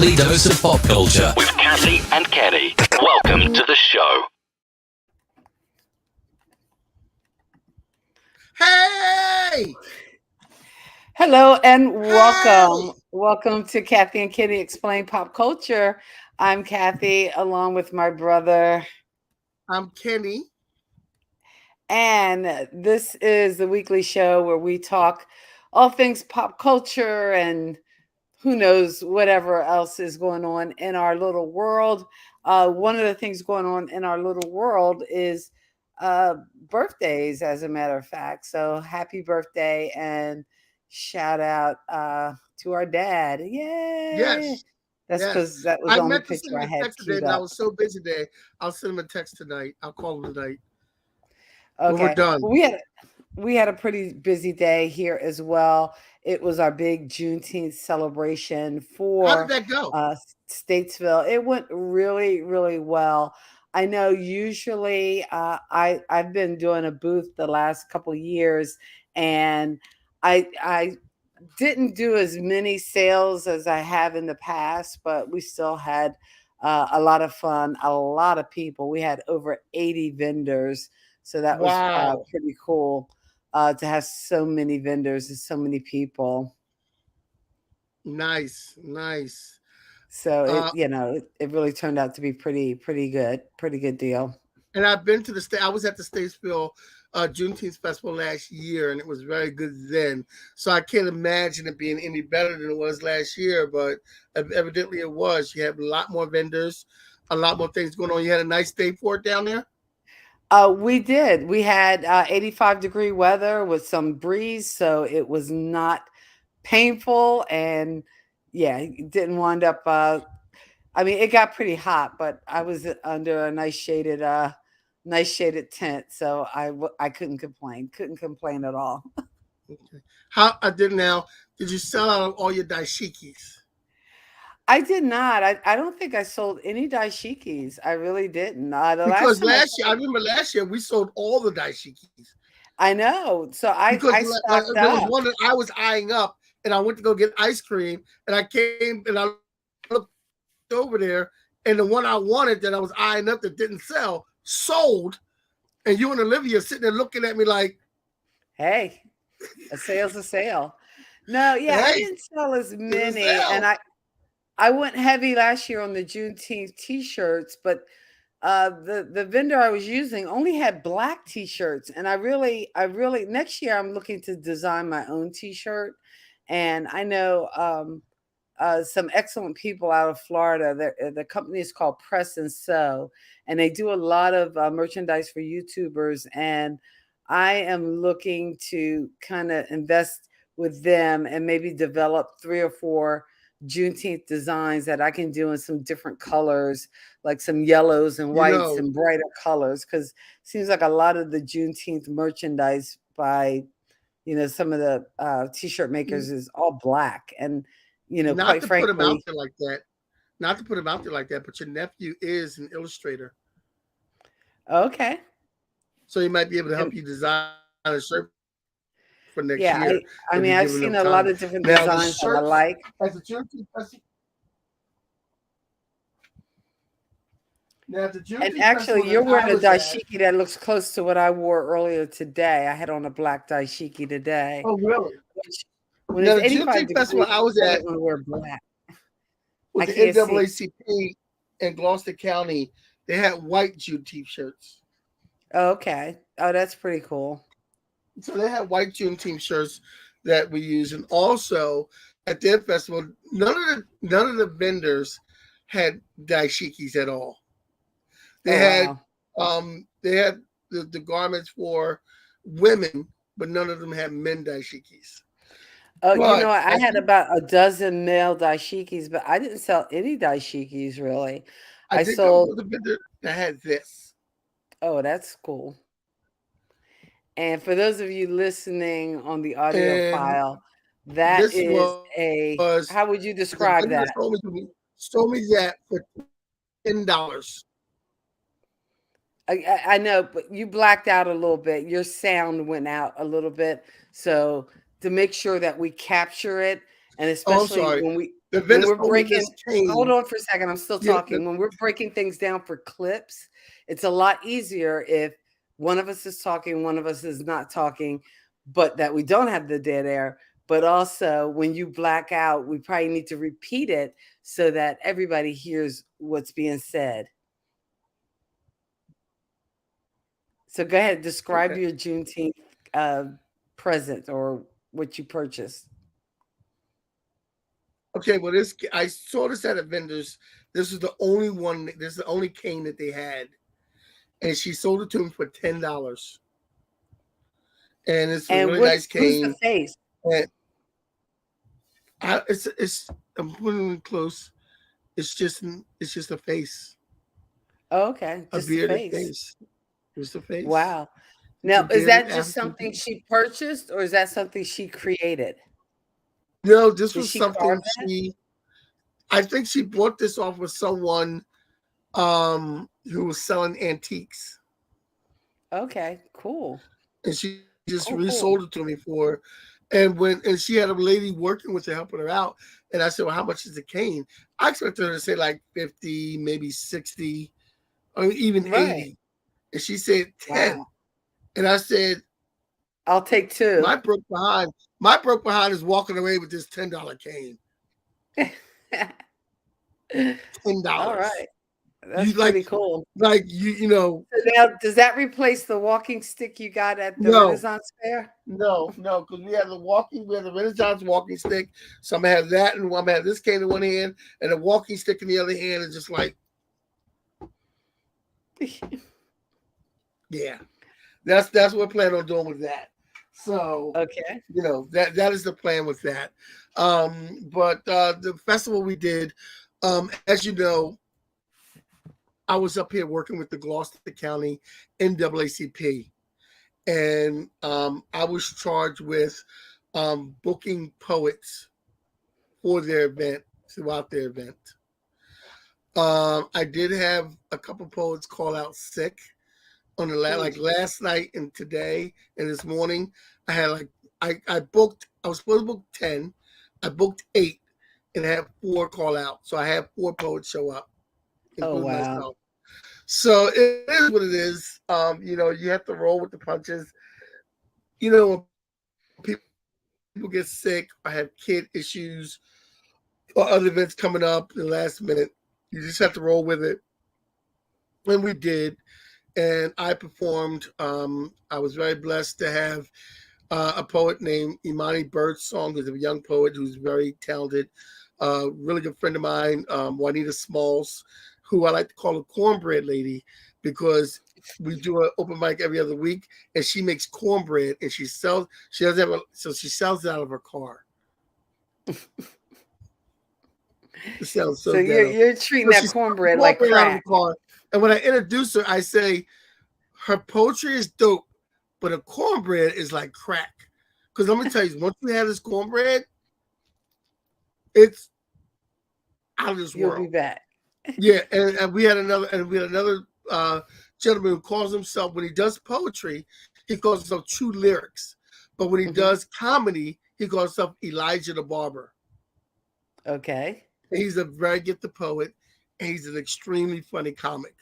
weekly dose of pop culture with Kathy and Kenny. Welcome to the show. Hey! Hello and welcome. Welcome to Kathy and Kenny Explain Pop Culture. I'm Kathy along with my brother. I'm Kenny. And this is the weekly show where we talk all things pop culture and who knows whatever else is going on in our little world. One of the things going on in our little world is birthdays, as a matter of fact. So happy birthday and shout out to our dad. Yay! Yes. That's because that was I the only meant to picture send I him a had text today, queued but I up. was so busy today. I'll send him a text tonight. I'll call him tonight. Okay. When we're done. Well, we had a pretty busy day here as well. It was our big Juneteenth celebration for How did that go? Statesville. It went really, really well. I know usually I've been doing a booth the last couple years, and I didn't do as many sales as I have in the past, but we still had a lot of fun, a lot of people. We had over 80 vendors, so that was Wow. pretty cool to have so many vendors and so many people. Nice. So Uh, it really turned out to be pretty good deal. and I've been to the state. I was at the Statesville Juneteenth Festival last year, and it was very good then. So I can't imagine it being any better than it was last year, but evidently it was. You have a lot more vendors, a lot more things going on. You had a nice day for it down there? We did. We had 85-degree weather with some breeze, so it was not painful, and yeah, it didn't wind up. I mean, it got pretty hot, but I was under a nice shaded tent, so I couldn't complain. Couldn't complain at all. Okay. How I did now? Did you sell out all your dashikis? I did not. I don't think I sold any dashikis. I really didn't. The last Because time last year, I remember last year we sold all the dashikis. I know. So Because I stocked there was up. one that I was eyeing up, and I went to go get ice cream, and I came and I looked over there, and the one I wanted that I was eyeing up that didn't sell sold, and you and Olivia sitting there looking at me like, Hey, a sale's a sale. No, yeah, I "Hey, didn't sell as it's a many, and sale." I went heavy last year on the Juneteenth T-shirts, but the vendor I was using only had black T-shirts, and I really next year I'm looking to design my own T-shirt, and I know some excellent people out of Florida. The company is called Press and Sew, and they do a lot of merchandise for YouTubers. And I am looking to kind of invest with them and maybe develop 3 or 4 Juneteenth designs that I can do in some different colors, like some yellows and You whites know, and brighter colors. Because it seems like a lot of the Juneteenth merchandise by some of the t-shirt makers is all black, and not quite to put him out frankly. there like that, not to put him out there like that, but your nephew is an illustrator, Okay. so he might be able to And help you design a shirt for next yeah, year I if mean, you I've give him seen enough a lot time. of different Now the designs that I shirts like. as the Juneteenth Festival. Now the And Juneteenth actually, Festival you're that I wearing a was at. dashiki that looks close to what I wore earlier today. I had on a black dashiki today, Oh, really? which when Now it's the 85 Juneteenth Festival degrees, I was I at don't want to wear black. with I the can't see. NAACP in Gloucester County. They had white Juneteenth shirts. Oh, okay. Oh, that's pretty cool. So they had white Juneteenth shirts that we use, and also at their festival, none of the vendors had dashikis at all. They Oh, had wow. the garments for women, but none of them had men dashikis. Oh, But I had about a dozen male dashikis, but I didn't sell any dashikis really. I I did go sold. to the vendor that had this. Oh, that's cool. And for those of you listening on the audio And file, that this is was how would you the vendor describe that that? sold me that for $10. I know, but you blacked out a little bit. Your sound went out a little bit. So to make sure that we capture it, and Oh, I'm especially sorry. The when vendor we're sold me breaking, this cane. hold on for a second, I'm still Yeah, talking. When we're breaking things down for clips, it's a lot easier if one of us is talking, one of us is not talking, but that we don't have the dead air. But also, when you black out, we probably need to repeat it so that everybody hears what's being said. So go ahead, describe okay. your Juneteenth present or what you purchased. Okay, well, this I saw this at a vendor's. This is the only one. This is the only cane that they had, and she sold it to me for $10. And it's a And really nice who's the cane. face? And it's I'm putting it close. It's just a face, Oh, okay, a just the bearded face. face, just a face. Wow. It's a Now, is bearded that just African something face. she purchased or is that something she created? No, this Did was she carve something it? I think she bought this off of someone who was selling antiques, Okay, cool. and she just Cool, cool. resold it to me for. And she had a lady working with her helping her out, and I said, "Well, how much is the cane?" I expected her to say like 50, maybe 60, or even Right. 80, and she said 10. Wow. And I said, I'll take two. "My broke behind, my broke behind is walking away with this $10 cane. ten All dollars. right. That's You pretty cool. you know." So now, does that replace the walking stick you got at the No, Renaissance Fair? no, because we had the Renaissance walking stick. So I'm gonna have that, and I'm gonna have this cane in one hand, and a walking stick in the other hand, and just like, yeah, that's what I plan on doing with that. So Okay. that is the plan with that. But the festival we did, as you know, I was up here working with the Gloucester County NAACP, and I was charged with booking poets for their event, throughout their event. I did have a couple poets call out sick on the like last night and today and this morning. I had like I booked. I was supposed to book 10. I booked 8, and I had 4 call out. So I had 4 poets show up, Oh, including wow. myself. So it is what it is. You have to roll with the punches. When people get sick or have kid issues or other events coming up in the last minute, you just have to roll with it. And we did. And I performed. I was very blessed to have a poet named Imani Birdsong, who's a young poet who's very talented, really good friend of mine, Juanita Smalls, who I like to call a cornbread lady because we do an open mic every other week, and she makes cornbread and she sells. She doesn't have so she sells it out of her car. It sounds So so ghetto. you're treating So that she's cornbread like cornbread out of the crack. car, and when I introduce her, I say her poetry is dope, but her cornbread is like crack. Because let me tell you, once we have this cornbread, it's out of this You'll be world. back. Yeah, and we had another gentleman who calls himself, when he does poetry, he calls himself True Lyrics, but when he does comedy, he calls himself Elijah the Barber. Okay. And he's a very gifted poet, and he's an extremely funny comic.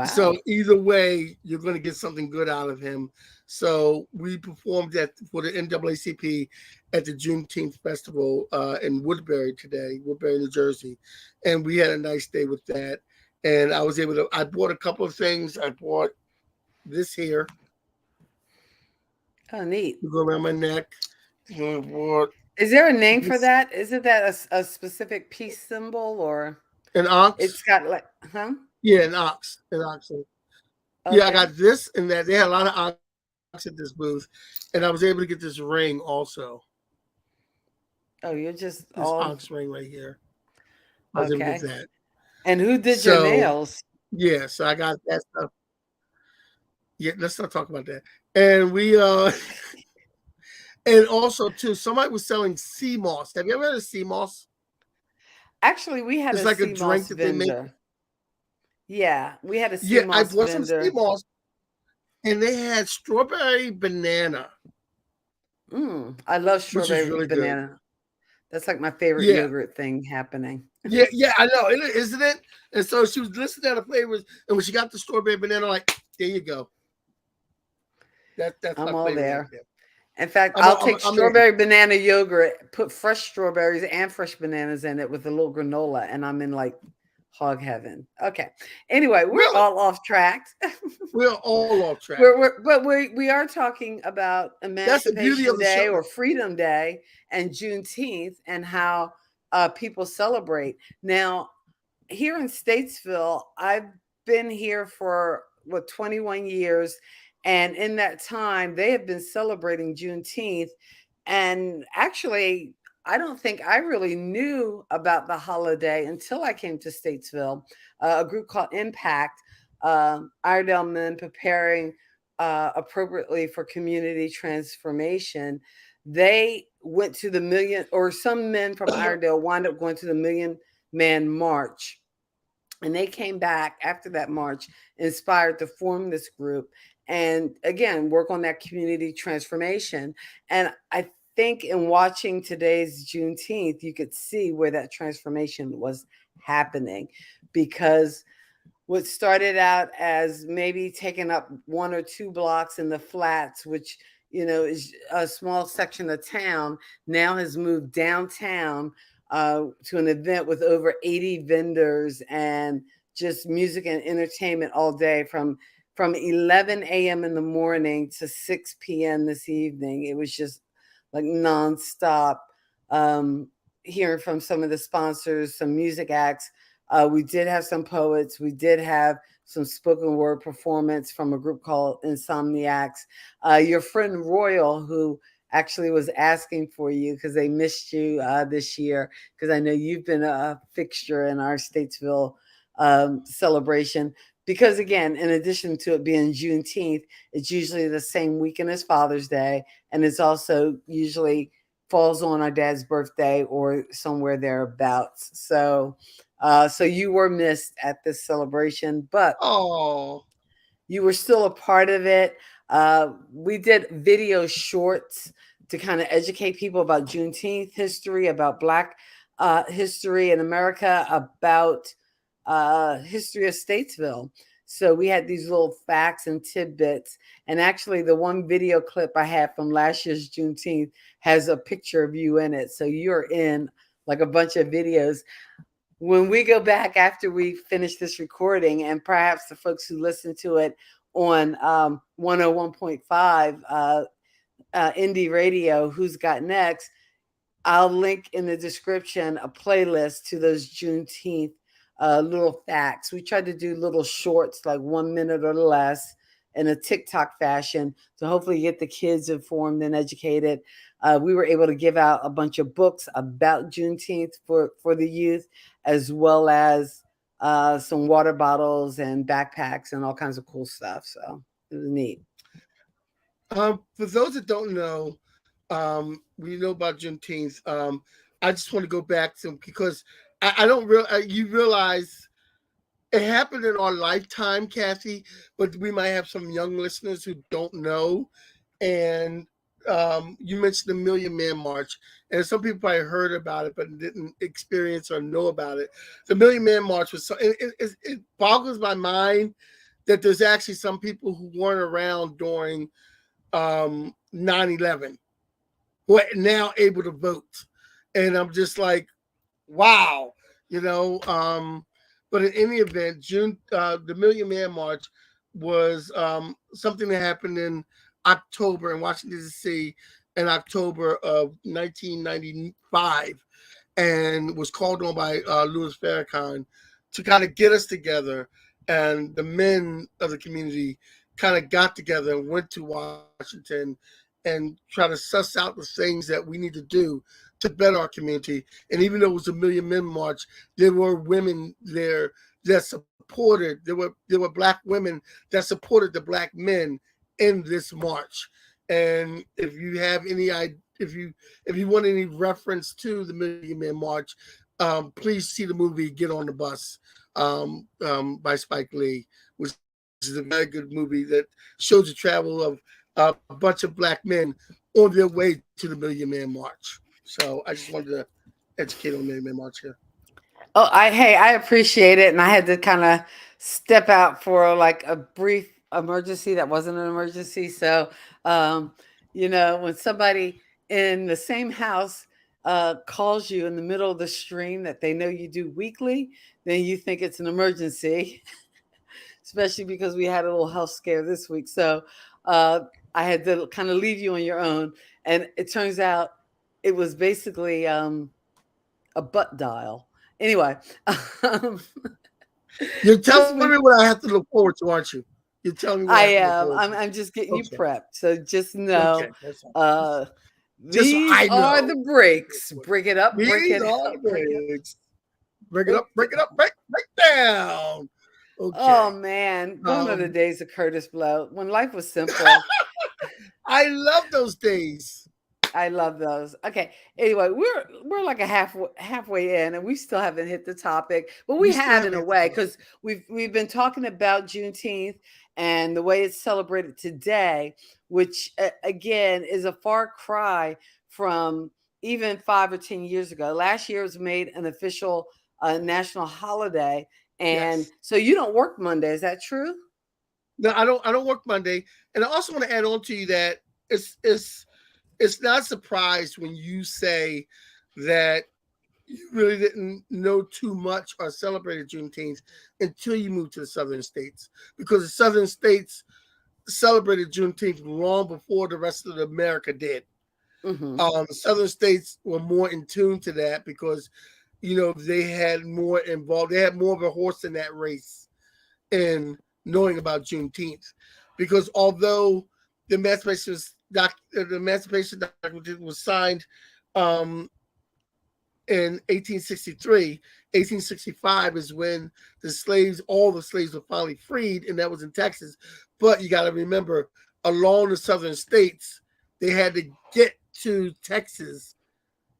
So Wow. either way, you're going to get something good out of him. So we performed for the NAACP at the Juneteenth Festival in Woodbury, New Jersey, and we had a nice day with that. And I bought a couple of things. I bought this here Oh, neat. to go around my neck. And I bought Is there a name for this, that? Isn't that a specific peace symbol or an ox. it's got like, huh? Yeah, an ox. Yeah, I Okay. got this and that. They had a lot of ox at this booth, and I was able to get this ring also. Oh, you're just This all ox ring right here. I was able to get okay. that. And who did your nails? Yeah, so I got that stuff. Yeah, let's not talk about that. And we and also too, somebody was selling sea moss. Have you ever had a sea moss? Actually, we had It's a like a sea drink moss that they make. vendor. Yeah, we had a sea Yeah, I moss bought some sea vendor. moss, and they had strawberry banana, I love which is strawberry really good. banana. That's like my favorite Yeah. yogurt thing happening. Yeah, I know, isn't it? And so she was listening to the flavors, and when she got the strawberry banana, like, there you go. That's I'm my all flavor right there. there. In fact, I'm I'll I'm, take I'm in. strawberry banana yogurt, put fresh strawberries and fresh bananas in it with a little granola, and I'm in like hog heaven. Okay. Anyway, we're Really, all off track. we're all off track. But we are talking about That's the beauty Emancipation of the Day show, or though. Freedom Day and Juneteenth and how people celebrate. Now, here in Statesville, I've been here for 21 years, and in that time, they have been celebrating Juneteenth. And actually, I don't think I really knew about the holiday until I came to Statesville. A group called Impact, Iredell men preparing appropriately for community transformation. They went to the million, or some men from Iredell wound up going to the Million Man March. And they came back after that march, inspired to form this group and again work on that community transformation. And I think in watching today's Juneteenth, you could see where that transformation was happening, because what started out as maybe taking up 1 or 2 blocks in the flats, which is a small section of town, now has moved downtown to an event with over 80 vendors and just music and entertainment all day from 11 a.m. in the morning to 6 p.m. this evening. It was just like nonstop. Hearing from some of the sponsors, some music acts. We did have some poets. We did have some spoken word performance from a group called Insomniacs. Your friend Royal, who actually was asking for you because they missed you this year, because I know you've been a fixture in our Statesville celebration. Because again, in addition to it being Juneteenth, it's usually the same weekend as Father's Day, and it's also usually falls on our dad's birthday or somewhere thereabouts. So you were missed at this celebration, but Oh, you were still a part of it. We did video shorts to kind of educate people about Juneteenth history, about Black history in America, about history of Statesville. So we had these little facts and tidbits. And actually, the one video clip I had from last year's Juneteenth has a picture of you in it. So you're in like a bunch of videos. When we go back after we finish this recording, and perhaps the folks who listen to it on 101.5 indie radio, Who's Got Next, I'll link in the description a playlist to those Juneteenth little facts. We tried to do little shorts, like 1 minute or less, in a TikTok fashion to hopefully get the kids informed and educated. We were able to give out a bunch of books about Juneteenth for the youth, as well as some water bottles and backpacks and all kinds of cool stuff. So it was neat. For those that don't know, we know about Juneteenth. I just want to go back to, because I don't you realize it happened in our lifetime, Kathy, but we might have some young listeners who don't know. And you mentioned the Million Man March, and some people probably heard about it but didn't experience or know about it. The Million Man March was so it boggles my mind that there's actually some people who weren't around during 9/11 who are now able to vote, and I'm just like, wow, you know. But in any event, the Million Man March was something that happened in October in Washington D.C. in October of 1995, and was called on by Louis Farrakhan to kind of get us together. And the men of the community kind of got together and went to Washington and try to suss out the things that we need to do to better our community. And even though it was a Million Men March, there were women there that supported. There were Black women that supported the Black men in this march. And if you have any idea, if you want any reference to the Million Men March, please see the movie Get on the Bus by Spike Lee, which is a very good movie that shows the travel of a bunch of Black men on their way to the Million Man March. So I just wanted to educate on Mary Man March here. Oh, I appreciate it, and I had to kind of step out for like a brief emergency that wasn't an emergency. So, um, when somebody in the same house calls you in the middle of the stream that they know you do weekly, then you think it's an emergency, especially because we had a little health scare this week. So, I had to kind of leave you on your own, and it turns out it was basically a butt dial. Anyway, You're telling me what I have to look forward to, aren't you? You're telling me what I have to look forward to. I'm just getting you prepped. So just know, that's all. Just so these I know. are the breaks. Break it up, break These it are up, the breaks. Break it up, break it up, break down. Okay. Oh man, gone are the days of Curtis Blow when life was simple. I love those days. I love those. Okay. Anyway, we're like a halfway in, and we still haven't hit the topic, but we have in a way because we've been talking about Juneteenth and the way it's celebrated today, which again is a far cry from even 5 or 10 years ago. Last year was made an official national holiday, and so you don't work Monday. Is that true? No, I don't work Monday, and I also want to add on to you that it's not surprised when you say that you really didn't know too much or celebrated Juneteenth until you moved to the southern states, because the southern states celebrated Juneteenth long before the rest of America did. Mm-hmm. The southern states were more in tune to that because, they had more involved. They had more of a horse in that race in knowing about Juneteenth, because although the Emancipation document was signed in 1863. 1865 is when all the slaves were finally freed, and that was in Texas. But you got to remember, along the southern states, they had to get to Texas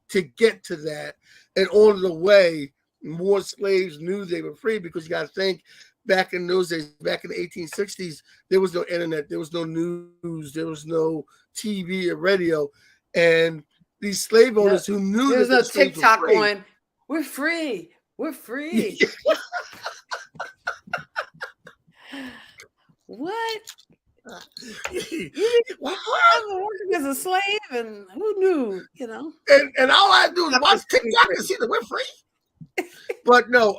to get to that. And on the way, more slaves knew they were free, because you got to think, back in those days, back in the 1860s, there was no internet, there was no news, there was no TV or radio, and these slave owners who knew there was no TikTok were free, going, "We're free, we're free." What? I was working as a slave, and who knew? And all I do is watch TikTok and see that we're free. But no,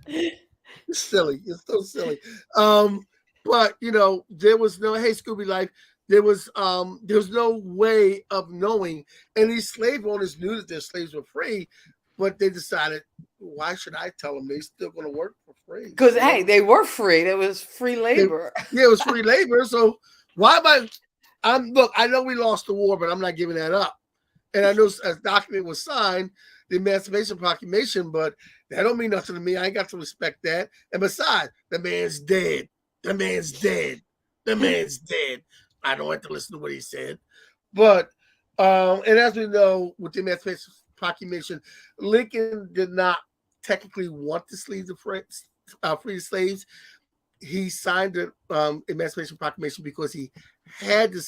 it's silly. It's so silly. But there was no Hey Scooby Life. There was no way of knowing, and these slave owners knew that their slaves were free, but they decided, why should I tell them? They're still going to work for free. Because hey, they were free. It was free labor. It was free labor. So why am look, I know we lost the war, but I'm not giving that up. And I know a document was signed, the Emancipation Proclamation, but that don't mean nothing to me. I ain't got to respect that. And besides, the man's dead. The man's dead. The man's dead. I don't have to listen to what he said. But and as we know, with the Emancipation Proclamation, Lincoln did not technically want to free the slaves. He signed the Emancipation Proclamation because he had to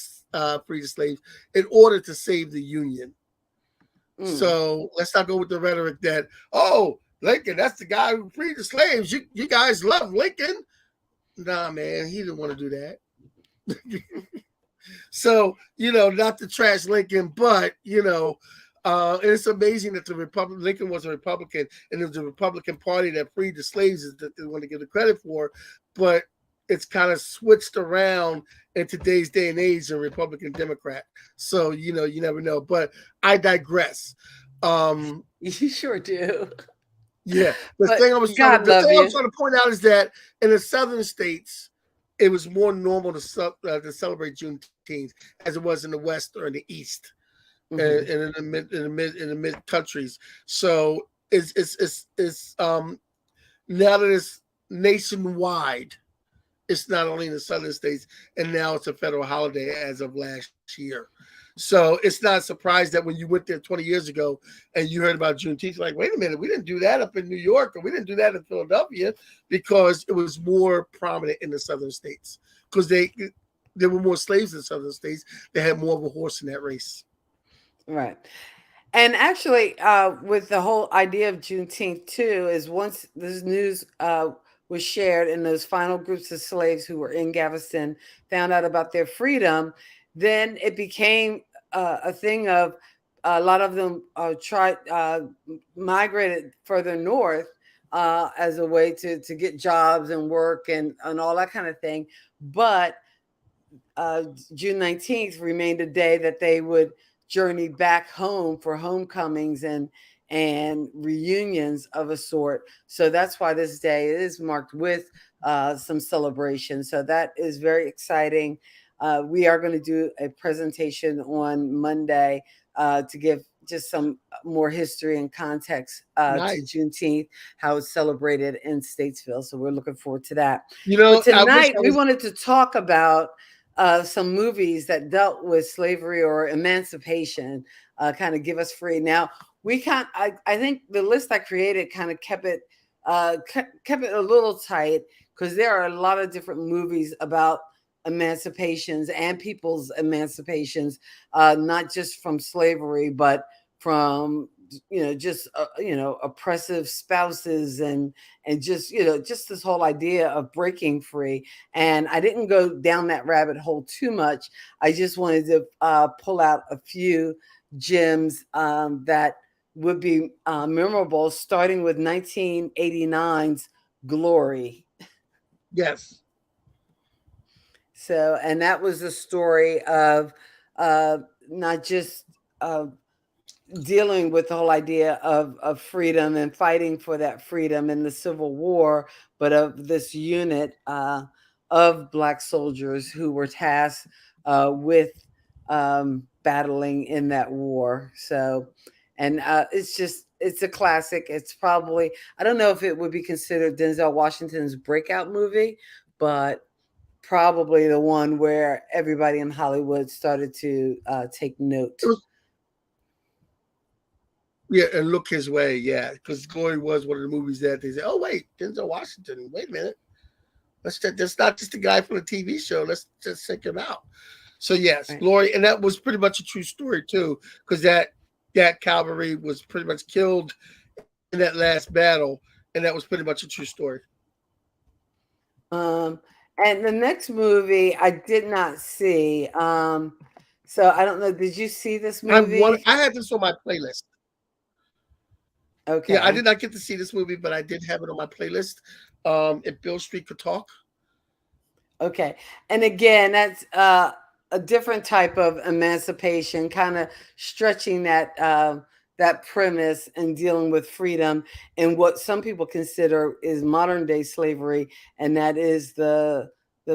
free the slaves in order to save the Union. So let's not go with the rhetoric that, oh, Lincoln, that's the guy who freed the slaves. You guys love Lincoln. Nah, man, he didn't want to do that. So, not to trash Lincoln, but, and it's amazing that Lincoln was a Republican, and it was the Republican Party that freed the slaves that they want to give the credit for. But it's kind of switched around in today's day and age, a Republican Democrat. So, you never know. But I digress. You sure do. Yeah. The thing I was trying to point out is that in the southern states, it was more normal to celebrate Juneteenth as it was in the West or in the East, and in the mid countries. So it's now that it's nationwide, it's not only in the southern states, and now it's a federal holiday as of last year. So it's not a surprise that when you went there 20 years ago and you heard about Juneteenth, like, wait a minute, we didn't do that up in New York, or we didn't do that in Philadelphia, because it was more prominent in the southern states, because there were more slaves in the southern states. They had more of a horse in that race. Right. And actually, with the whole idea of Juneteenth too, is once this news was shared and those final groups of slaves who were in Galveston found out about their freedom, then it became a thing of a lot of them migrated further north as a way to get jobs and work and all that kind of thing. But June 19th remained a day that they would journey back home for homecomings and reunions of a sort. So that's why this day is marked with some celebration. So that is very exciting. We are going to do a presentation on Monday to give just some more history and context to Nice. Juneteenth, how it's celebrated in Statesville. So we're looking forward to that. You But know, I wish tonight I we was. wanted to talk about some movies that dealt with slavery or emancipation, kind of give us free. Now I think the list I created kind of kept it kept it a little tight because there are a lot of different movies about emancipations and people's emancipations, not just from slavery, but from just oppressive spouses and just this whole idea of breaking free. And I didn't go down that rabbit hole too much. I just wanted to pull out a few gems that would be memorable, starting with 1989's Glory. Yes. So, and that was the story of not just dealing with the whole idea of freedom and fighting for that freedom in the Civil War, but of this unit of Black soldiers who were tasked with battling in that war. So, and it's a classic. It's probably, I don't know if it would be considered Denzel Washington's breakout movie, but probably the one where everybody in Hollywood started to take note. It was, yeah, and look his way, yeah, because Glory was one of the movies that they said, "Oh wait, Denzel Washington. Wait a minute, let's check. That's not just the guy from the TV show. Let's just check him out." So yes, Right. Glory, and that was pretty much a true story too, because that cavalry was pretty much killed in that last battle, and that was pretty much a true story. Um, and the next movie I did not see. So I don't know. Did you see this movie? I had this on my playlist. Yeah, I Okay. did not get to see this movie, but I did have it on my playlist. If Bill Street could talk. Okay. And again, that's a different type of emancipation, kind of stretching that premise and dealing with freedom and what some people consider is modern day slavery, and that is the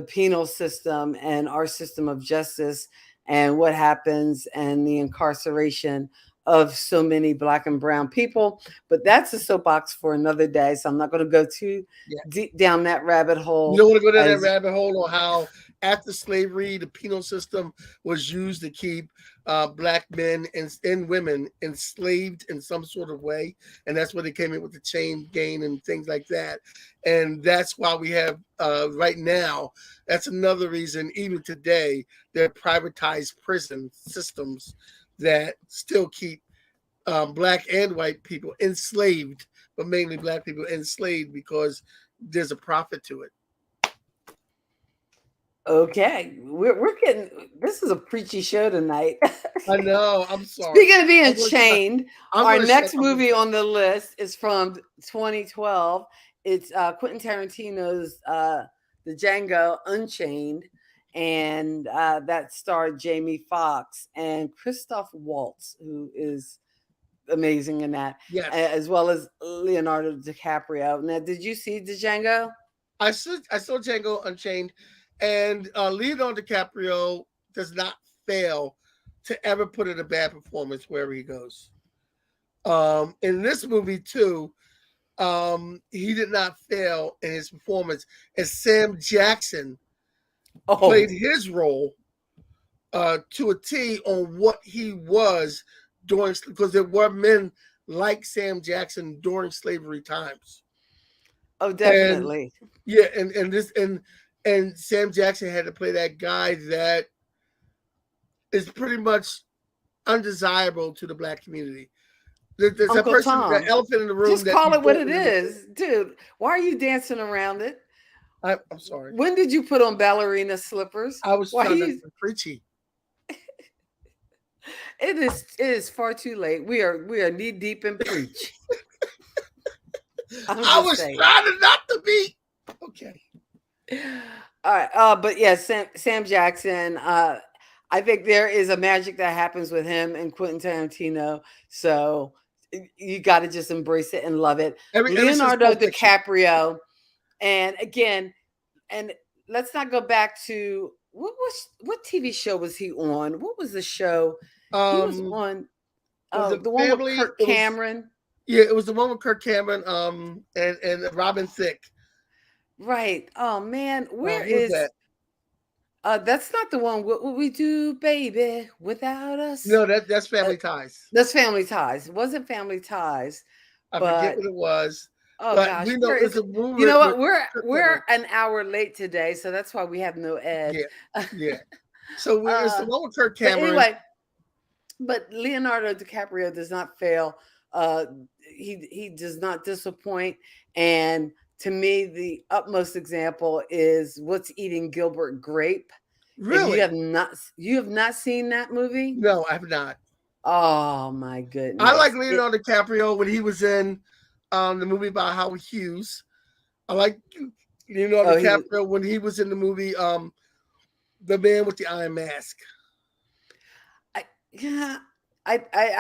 penal system and our system of justice and what happens and the incarceration of so many Black and brown people. But that's a soapbox for another day. So I'm not going to go too Yeah. deep down that rabbit You hole don't want to go down that as rabbit hole on how after slavery, the penal system was used to keep Black men and women enslaved in some sort of way. And that's where they came in with the chain gang and things like that. And that's why we have right now, that's another reason, even today, there are privatized prison systems that still keep Black and white people enslaved, but mainly Black people enslaved because there's a profit to it. okay. We're getting, this is a preachy show tonight. I know. I'm sorry. Speaking of being I'm gonna shut. chained, I'm our gonna shut. next movie on the list is from 2012. It's Quentin Tarantino's The Django Unchained, and that starred Jamie Foxx and Christoph Waltz, who is amazing in that, Yes, as well as Leonardo DiCaprio. Now, did you see The Django? I saw Django Unchained, and Leonardo DiCaprio does not fail to ever put in a bad performance wherever he goes. In this movie too, he did not fail in his performance as Sam Jackson played Oh, his role to a T on what he was during, because there were men like Sam Jackson during slavery times. oh, And definitely. yeah, and Sam Jackson had to play that guy that is pretty much undesirable to the Black community. There's that Uncle person, that Tom, elephant in the room. just that call you it what don't it really- is, dude. Why are you dancing around it? I'm sorry. When did you put on ballerina slippers? I was Why trying you? to be preachy. It is far too late. We are knee deep in preach. I was trying to not to be. Okay. All right. But yeah, Sam Jackson. I think there is a magic that happens with him and Quentin Tarantino. So you got to just embrace it and love it. Leonardo DiCaprio, and again, and let's not go back to what TV show was he on? What was the show he was on? The one with Kirk Cameron. Yeah, it was the one with Kirk Cameron. And Robin Thicke. Right. Oh man, where is that? That's not the one. What would we do, baby, without us? No, that's Family Ties. That's Family Ties. It wasn't Family Ties. I forget what it was. Oh but gosh, we know it's a movie. You know what? We're an hour late today, so that's why we have no Ed. Yeah. So it's the one with Kirk Cameron. But anyway, but Leonardo DiCaprio does not fail. He does not disappoint, and to me, the utmost example is What's Eating Gilbert Grape. Really? You have not seen that movie? No, I have not. Oh my goodness! I like Leonardo DiCaprio when he was in the movie about Howard Hughes. I like Leonardo DiCaprio when he was in the movie The Man with the Iron Mask. I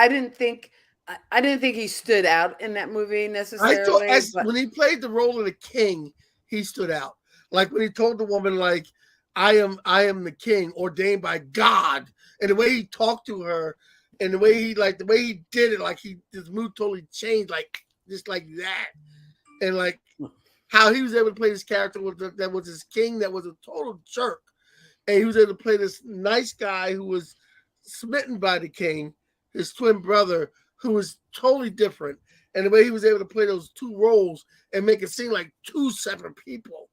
didn't think he stood out in that movie necessarily. I thought when he played the role of the king, he stood out. Like when he told the woman, like, I am the king ordained by God. And the way he talked to her and the way he did it, like his mood totally changed, like just like that. And like how he was able to play this character that was his king, that was a total jerk. And he was able to play this nice guy who was smitten by the king, his twin brother, who was totally different. And the way he was able to play those two roles and make it seem like two separate people.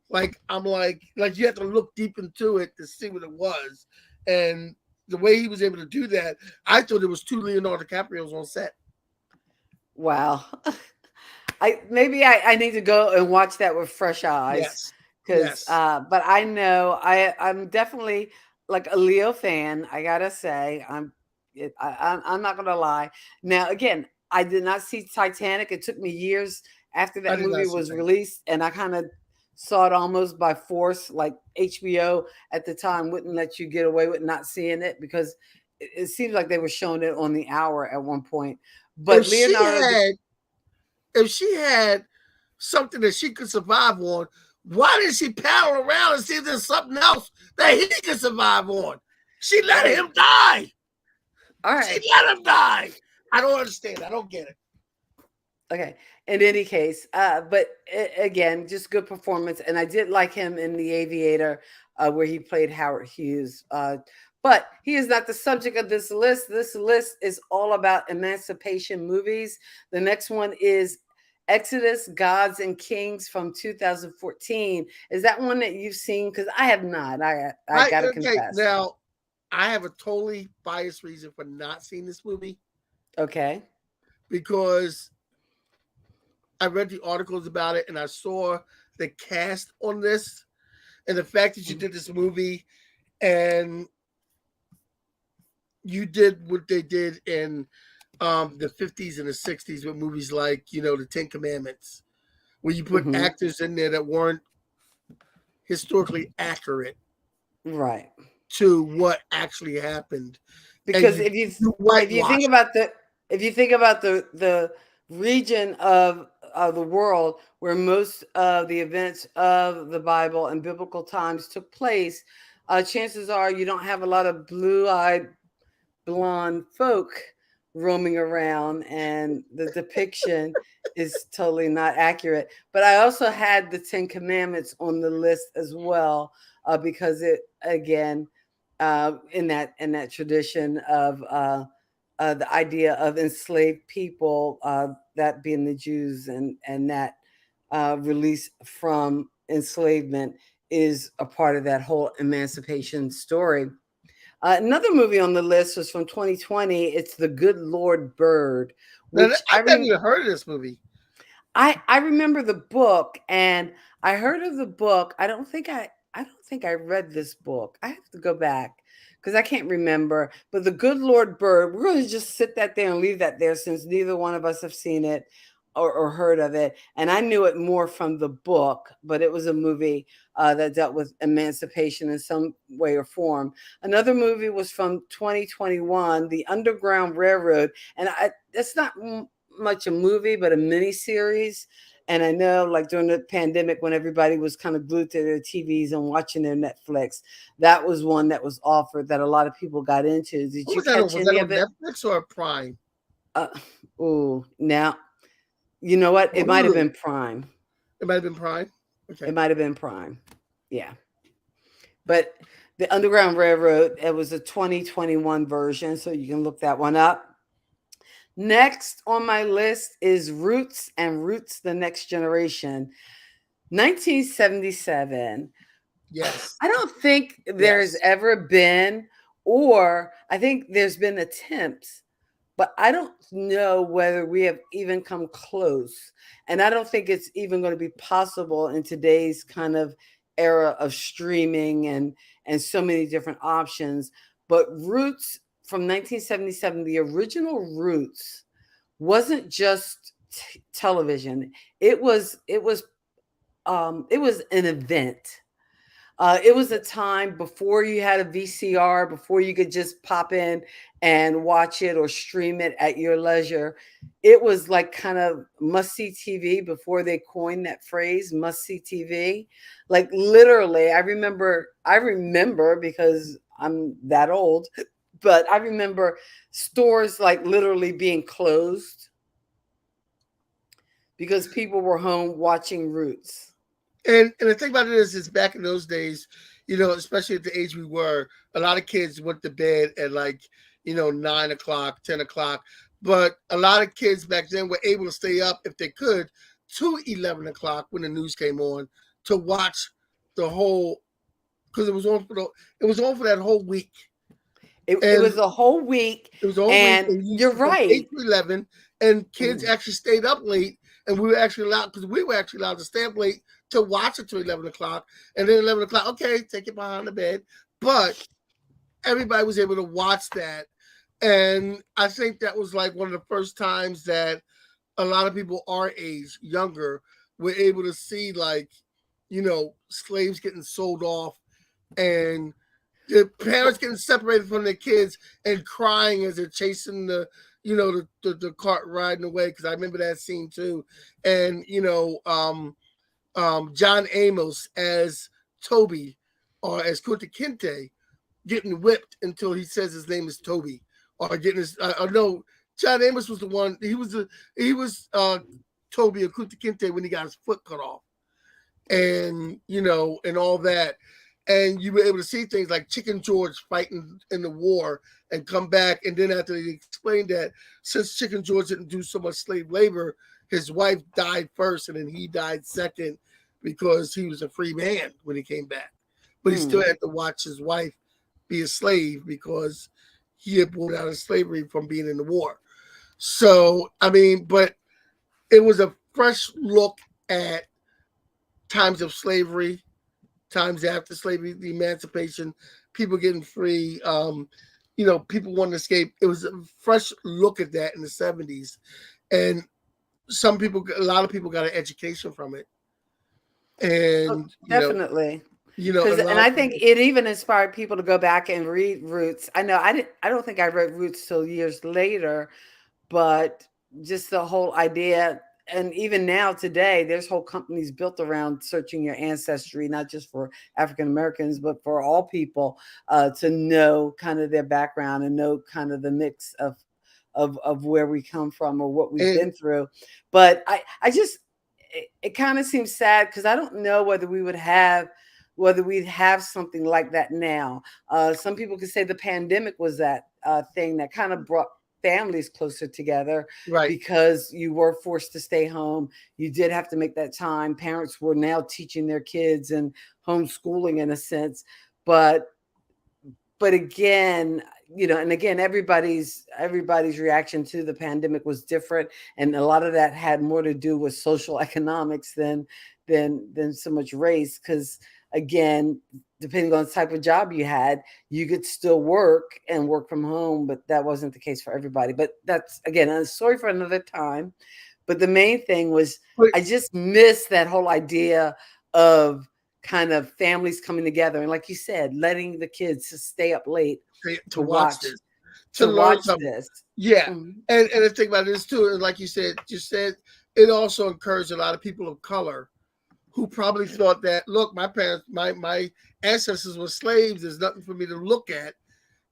Like, I'm like you have to look deep into it to see what it was. And the way he was able to do that, I thought it was two Leonardo DiCaprios on set. Wow. I need to go and watch that with fresh eyes. Yes. But I know I'm definitely like a Leo fan. I gotta say, I'm not gonna lie. Now, again, I did not see Titanic. It took me years after that movie was released, and I kind of saw it almost by force. Like HBO at the time wouldn't let you get away with not seeing it because it seems like they were showing it on the hour at one point. But if she had something that she could survive on, why did she paddle around and see if there's something else that he could survive on? She let him die. All right. She let him die. I don't understand. I don't get it. Okay. In any case, but again, just good performance. And I did like him in The Aviator, where he played Howard Hughes. But he is not the subject of this list. This list is all about emancipation movies. The next one is Exodus, Gods and Kings from 2014. Is that one that you've seen? Because I have not. I gotta confess. Now, I have a totally biased reason for not seeing this movie. Okay. Because I read the articles about it and I saw the cast on this, and the fact that you did this movie and you did what they did in the 50s and the 60s with movies like, the Ten Commandments, where you put actors in there that weren't historically accurate, right, to what actually happened. Because if you think about the region of the world where most of the events of the Bible and biblical times took place, chances are you don't have a lot of blue-eyed blonde folk roaming around, and the depiction is totally not accurate. But I also had the Ten Commandments on the list as well, because it, again, in that tradition of the idea of enslaved people, that being the Jews, and that release from enslavement is a part of that whole emancipation story. Another movie on the list was from 2020. It's The Good Lord Bird, Now, which I've never even heard of this movie. I remember the book, and I heard of the book. I don't think I read this book. I have to go back because I can't remember. But The Good Lord Bird, we're going to just sit that there and leave that there since neither one of us have seen it or heard of it. And I knew it more from the book, but it was a movie that dealt with emancipation in some way or form. Another movie was from 2021, The Underground Railroad, and that's not much a movie, but a mini series. And I know, like during the pandemic, when everybody was kind of glued to their TVs and watching their Netflix, that was one that was offered that a lot of people got into. Did you catch any of it? Netflix or Prime? Now, you know what? It might have been Prime. It might have been Prime. Okay. It might have been Prime. Yeah. But the Underground Railroad, it was a 2021 version, so you can look that one up. Next on my list is Roots and Roots the Next Generation, 1977. Yes. I don't think there's ever been, or I think there's been attempts, but I don't know whether we have even come close. And I don't think it's even going to be possible in today's kind of era of streaming and so many different options. But Roots from 1977, the original Roots wasn't just television. It was an event. It was a time before you had a VCR, before you could just pop in and watch it or stream it at your leisure. It was like kind of must-see TV before they coined that phrase, must-see TV. Like literally, I remember because I'm that old, but I remember stores like literally being closed because people were home watching Roots. And the thing about it is back in those days, especially at the age we were, a lot of kids went to bed at 9 o'clock, 10 o'clock. But a lot of kids back then were able to stay up if they could to 11 o'clock when the news came on to watch the whole, because it was on for that whole week. It was a whole week. It was a whole week. And you're right. 8 to 11, and kids actually stayed up late, and we were actually allowed to stay up late to watch it till 11 o'clock. And then 11 o'clock, okay, take it behind the bed. But everybody was able to watch that. And I think that was like one of the first times that a lot of people our age, younger, were able to see slaves getting sold off and the parents getting separated from their kids and crying as they're chasing the cart riding away. Because I remember that scene too. And John Amos as Toby or as Kunta Kinte getting whipped until he says his name is Toby, or getting his no, John Amos was the one. He was Toby or Kunta Kinte when he got his foot cut off, and and all that. And you were able to see things like Chicken George fighting in the war and come back. And then after they explained that since Chicken George didn't do so much slave labor, his wife died first and then he died second because he was a free man when he came back. But he still had to watch his wife be a slave because he had pulled out of slavery from being in the war. So, but it was a fresh look at times of slavery, times after slavery, the emancipation, people getting free, people wanting to escape. It was a fresh look at that in the 70s. And a lot of people got an education from it. And definitely. And I think it even inspired people to go back and read Roots. I don't think I read Roots till years later, but just the whole idea. And even now today, there's whole companies built around searching your ancestry, not just for African Americans, but for all people to know kind of their background and know kind of the mix of where we come from or what we've been through. But it kind of seems sad because I don't know whether we'd have something like that now. Some people could say the pandemic was that thing that kind of brought families closer together, right? Because you were forced to stay home. You did have to make that time. Parents were now teaching their kids and homeschooling in a sense. But but again, and again, everybody's reaction to the pandemic was different, and a lot of that had more to do with social economics than so much race. Because again, depending on the type of job you had, you could still work and work from home, but that wasn't the case for everybody. But that's, again, a story for another time. But the main thing was, I just missed that whole idea of kind of families coming together, and like you said, letting the kids to stay up late to watch this, to learn something. This. Yeah, and the thing about this too is, like you said, it also encouraged a lot of people of color who probably thought that, look, my parents, my ancestors were slaves. There's nothing for me to look at.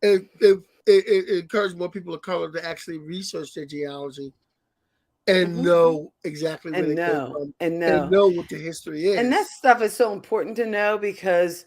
And it encouraged more people of color to actually research their genealogy and know exactly where they came from, and know what the history is. And that stuff is so important to know, because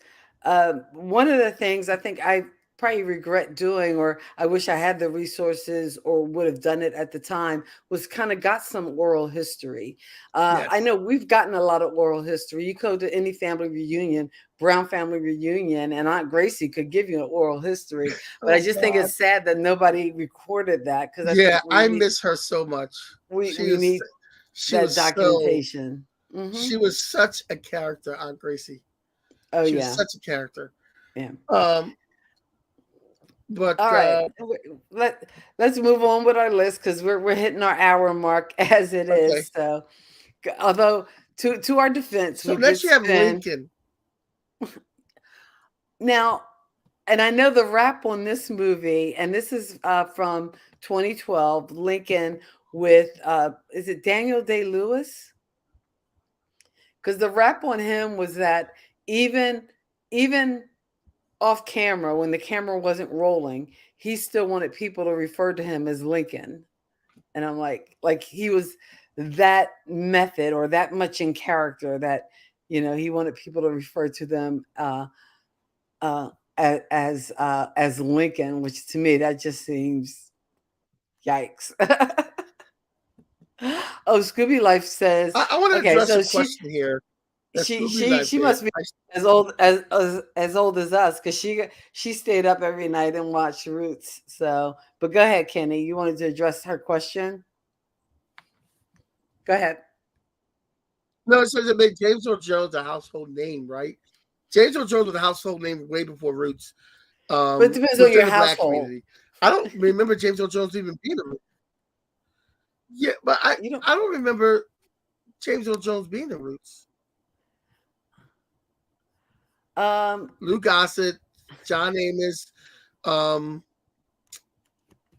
one of the things I think I probably regret doing, or I wish I had the resources or would have done it at the time, was kind of got some oral history. I know we've gotten a lot of oral history. You go to any family reunion, Brown family reunion, and Aunt Gracie could give you an oral history. But I just think it's sad that nobody recorded that, because I miss her so much. We need that documentation. She was such a character, Aunt Gracie. Oh, she was such a character. Yeah. But all right, let's move on with our list, because we're hitting our hour mark as it is. So, although to our defense, so next you have Lincoln. Now, and I know the rap on this movie, and this is from 2012, Lincoln, with is it Daniel Day-Lewis? Because the rap on him was that even off camera, when the camera wasn't rolling, he still wanted people to refer to him as Lincoln. And I'm like he was that method, or that much in character, that he wanted people to refer to them as Lincoln, which to me, that just seems yikes. Oh, Scooby Life says, I want to address a question here. She must be as old as us, because she stayed up every night and watched Roots. So, but go ahead, Kenny. You wanted to address her question? Go ahead. No, it says it made James Earl Jones a household name, right? James Earl Jones was a household name way before Roots. But it depends on your household. Community. I don't remember James Earl Jones even being a Roots. Yeah, but I don't remember James Earl Jones being a Roots. Lou Gossett, John Amos,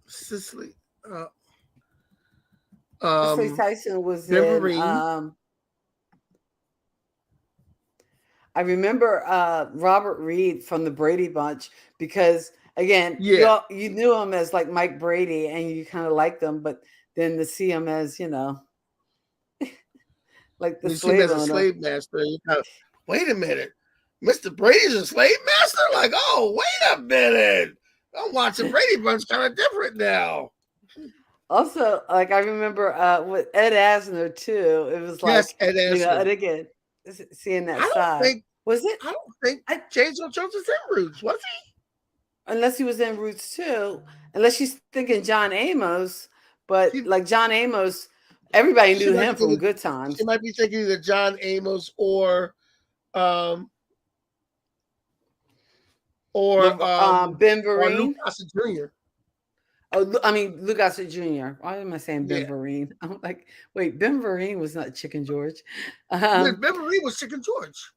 Cicely Tyson was in. I remember Robert Reed from the Brady Bunch, because again, you knew him as like Mike Brady, and you kind of liked him, but then to see him as like the slave owner, slave master, you kind of, wait a minute. Mr. Brady's a slave master? Like, oh, wait a minute. I'm watching Brady Bunch kind of different now. Also, like, I remember with Ed Asner too. It was like, Ed Asner. And again, seeing that side. Was it? I don't think James Earl Jones was in Roots, was he? Unless he was in Roots too. Unless she's thinking John Amos. But like John Amos, everybody knew him from Good Times. She might be thinking either John Amos or Ben Vereen, or Lou Gossett Jr. Oh, I mean, Lou Gossett Jr. Why am I saying Ben Vereen? I'm like, wait, Ben Vereen was not Chicken George. Ben Vereen was Chicken George.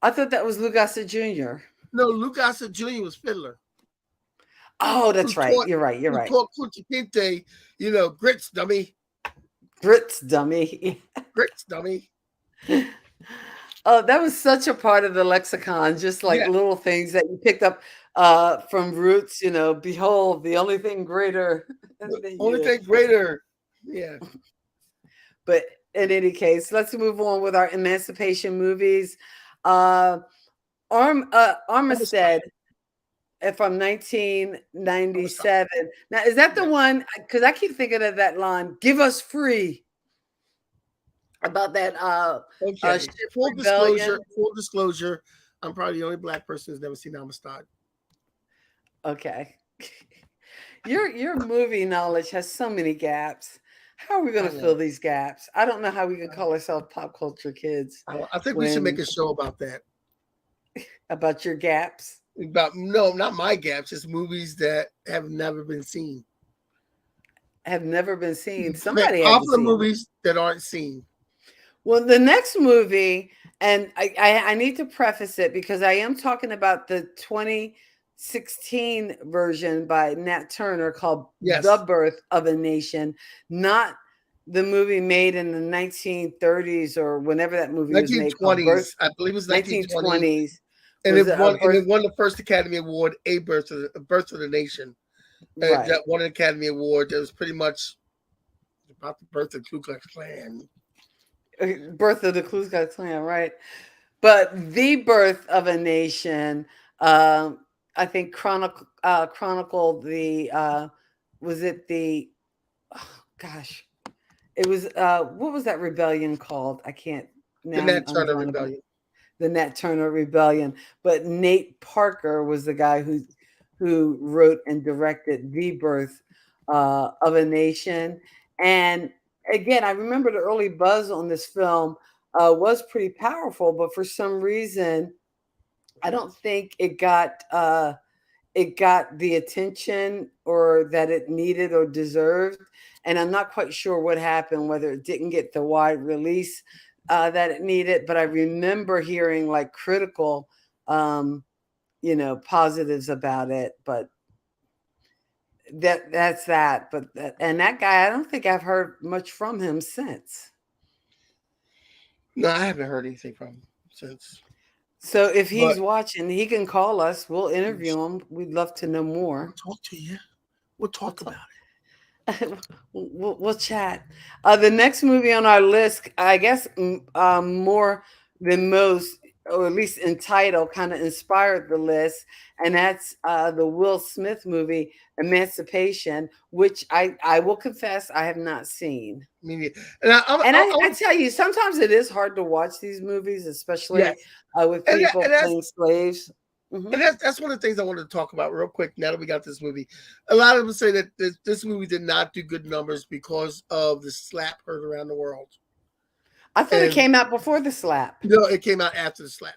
I thought that was Lou Gossett Jr. No, Lou Gossett Jr. was Fiddler. Oh, that's right. You're right. You're right. Taught Kulture, grits, dummy. Grits, dummy. Grits, dummy. Oh, that was such a part of the lexicon, just like little things that you picked up from Roots, behold, the only thing greater. Only thing greater. Yeah. But in any case, let's move on with our Emancipation movies. Armistead from 1997. Now, is that the one? Because I keep thinking of that line, "Give us free." About that full disclosure, I'm probably the only black person who's never seen Amistad. Okay. Your movie knowledge has so many gaps. How are we going I to know. fill these gaps? I don't know how we can call ourselves pop culture kids I think we should make when a show about that. about your gaps About no, not my gaps, just movies that have never been seen. have never been seen. Somebody had to Popular see them. movies that aren't seen. Well, the next movie, and I need to preface it because I am talking about the 2016 version by Nat Turner called The Yes, Birth of a Nation, not the movie made in the 1930s or whenever that movie was made called Birth 1920s. I believe it was 1920, 1920s and was it a won. And birth, it won the first Academy Award, Birth of the Nation. right. That won an Academy Award. That was pretty much about the birth of Ku Klux Klan. Birth of the Ku Klux Klan, right? But The Birth of a Nation, I think chronicled the was it the oh, gosh, it was what was that rebellion called? I can't The now. Nat I'm Turner drawing a blank. Rebellion. The Nat Turner Rebellion. But Nate Parker was the guy who wrote and directed The Birth of a Nation. And again, I remember the early buzz on this film was pretty powerful, but for some reason, I don't think it got the attention or that it needed or deserved. And I'm not quite sure what happened, whether it didn't get the wide release that it needed. But I remember hearing like critical, positives about it. But that's that. But and that guy, I don't think I've heard much from him since. No, I haven't heard anything from him since. So if But he's watching, he can call us. We'll interview him. We'd love to know more. we'll talk to you. We'll talk about We'll chat. The next movie on our list, I guess, more than most, or at least in title, kind of inspired the list, and that's the Will Smith movie Emancipation, which I will confess I have not seen. it. Media. And And I tell you, sometimes it is hard to watch these movies, especially yes, with and, people and that's playing slaves. Mhm. and that's one of the things I wanted to talk about real quick. Now that we got this movie, a lot of them say that this movie did not do good numbers because of the slap heard around the world. I thought it And came out before the slap. no, it came out after the slap.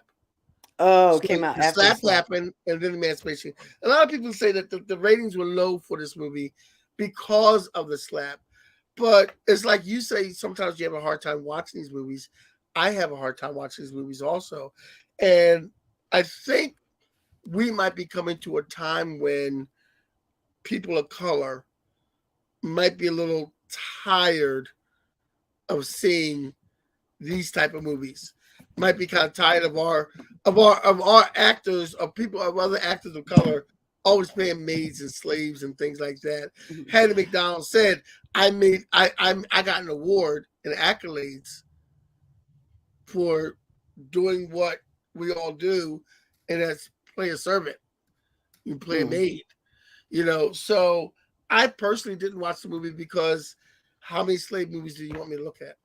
Oh, So it came out the after the slap slap. happened, and then Emancipation. A lot of people say that the ratings were low for this movie because of the slap. But it's like you say, sometimes you have a hard time watching these movies. I have a hard time watching these movies also. And I think we might be coming to a time when people of color might be a little tired of seeing these type of movies. Might be kind of tired of our actors, of people of other actors of color always playing maids and slaves and things like that. Mhm. Hattie McDonald said, I got an award and accolades for doing what we all do, and that's play a servant. You play a Mm. maid. So I personally didn't watch the movie because how many slave movies do you want me to look at?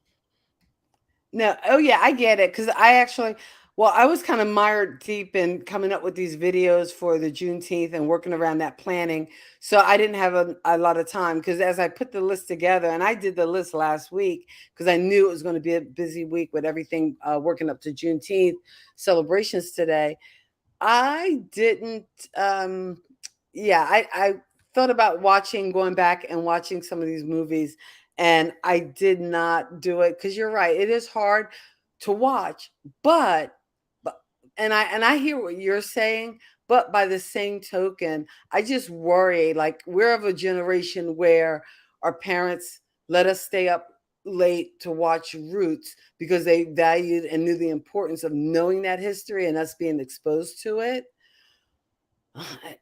No, oh yeah, I get it. Because I was kind of mired deep in coming up with these videos for the Juneteenth and working around that planning. So I didn't have a lot of time because as I put the list together, and I did the list last week because I knew it was going to be a busy week with everything working up to Juneteenth celebrations today. I didn't, I thought about going back and watching some of these movies, and I did not do it because you're right. It is hard to watch, but and I hear what you're saying, but by the same token, I just worry like we're of a generation where our parents let us stay up late to watch Roots because they valued and knew the importance of knowing that history and us being exposed to it.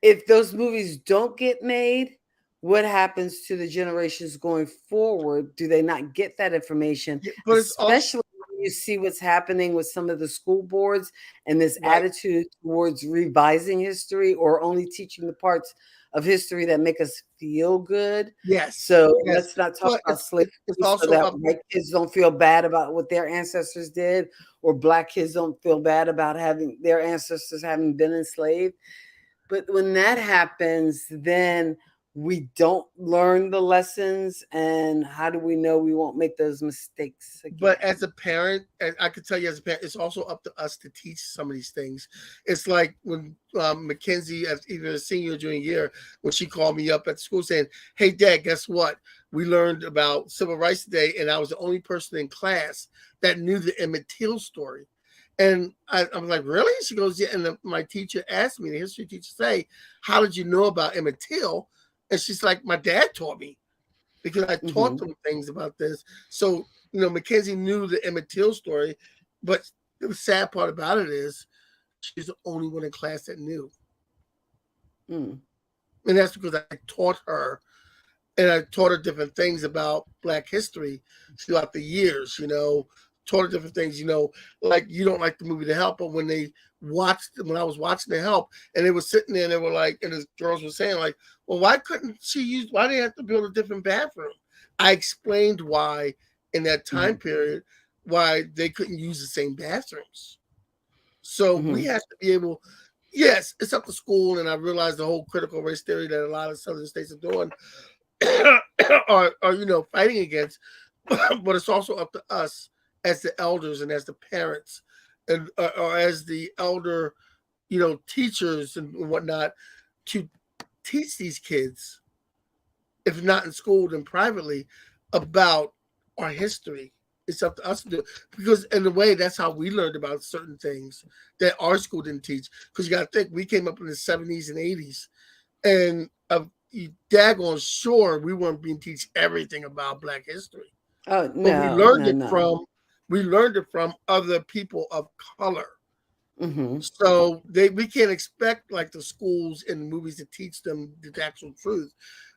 If those movies don't get made, what happens to the generations going forward? Do they not get that information? Yeah, but it's also Especially when you see what's happening with some of the school boards and this right. attitude towards revising history or only teaching the parts of history that make us feel good. Yes, So yes. let's not talk But about slavery it's so also that white kids don't feel bad about what their ancestors did, or black kids don't feel bad about having their ancestors having been enslaved. But when that happens, then we don't learn the lessons, and how do we know we won't make those mistakes again? But as a parent, and I could tell you as a parent, it's also up to us to teach some of these things. It's like when Mackenzie, as either a senior or junior year, when she called me up at school saying, "Hey, Dad, guess what? We learned about Civil Rights Day, and I was the only person in class that knew the Emmett Till story." And I'm like, "Really?" She goes, "Yeah." And my teacher asked me, the history teacher, say, "How did you know about Emmett Till?" And she's like, "My dad taught me because I taught them things about this." So, Mackenzie knew the Emmett Till story, but the sad part about it is she's the only one in class that knew. And that's because I taught her, and I taught her different things about Black history throughout the years, taught her different things, like you don't like the movie The Help, but when I was watching The Help and they were sitting there and they were like, and the girls were saying like, well, why do they have to build a different bathroom? I explained why in that time period, why they couldn't use the same bathrooms. So we have to be able, yes, it's up to school. And I realize the whole critical race theory that a lot of southern states are doing are fighting against, but it's also up to us as the elders and as the parents and or as the elder, teachers and whatnot, to teach these kids, if not in school, then privately, about our history. It's up to us to do it. Because in a way, that's how we learned about certain things that our school didn't teach. Because you got to think, we came up in the 70s and 80s, and daggone sure we weren't being taught everything about Black history. Oh no, but we learned it from other people of color. So we can't expect like the schools and the movies to teach them the actual truth.